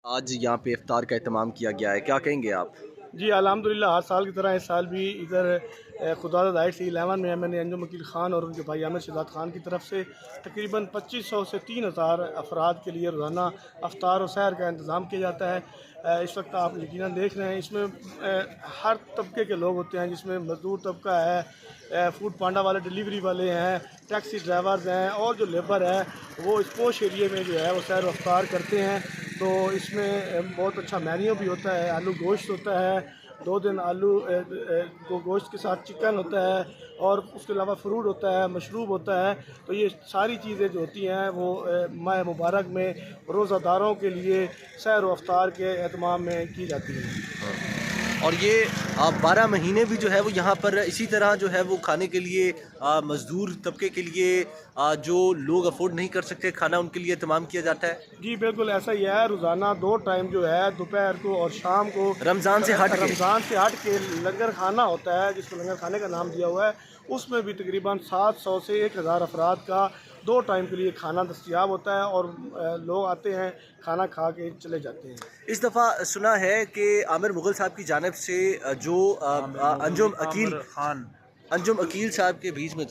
आज यहाँ पे इफ्तार का एहतमाम किया गया है, क्या कहेंगे आप? जी अल्हम्दुलिल्लाह, हर साल की तरह इस साल भी इधर खुदावंद आइट्स 11 में मैंने अंजुम वकील ख़ान और उनके भाई आमिर शहजाद ख़ान की तरफ से तकरीबन 2500 से 3000 अफराद के लिए रोज़ाना अफ्तार और सैर का इंतज़ाम किया जाता है। इस वक्त आप यकीनन देख रहे हैं, इसमें हर तबके के लोग होते हैं, जिसमें मज़दूर तबका है, फूड पांडा वाले, डिलीवरी वाले हैं, टैक्सी ड्राइवर्स हैं और जो लेबर है वो इस पोश एरिए में जो है वो सैर व अफ्तार करते हैं। तो इसमें बहुत अच्छा मेन्यू भी होता है, आलू गोश्त होता है, 2 दिन आलू गोश्त के साथ चिकन होता है और उसके अलावा फ्रूट होता है, मशरूब होता है। तो ये सारी चीज़ें जो होती हैं वो माह मुबारक में रोज़ादारों के लिए सैर व अफ्तार के एहतमाम में की जाती हैं। और ये 12 महीने भी जो है वो यहाँ पर इसी तरह जो है वो खाने के लिए मज़दूर तबके के लिए जो लोग अफोर्ड नहीं कर सकते खाना, उनके लिए एहतमाम किया जाता है। जी बिल्कुल ऐसा ही है। रोज़ाना 2 टाइम जो है, दोपहर को और शाम को, रमज़ान से हट के। रमज़ान से हट के लंगर खाना होता है, जिसको लंगर खाने का नाम दिया हुआ है। उसमें भी तकरीबन 700 से 1000 अफराद का 2 टाइम के लिए खाना दस्तयाब होता है और लोग आते हैं, खाना खा के चले जाते हैं। इस दफ़ा सुना है कि आमिर मुग़ल साहब की जानिब से जो अंजुम अकील साहब के बीच में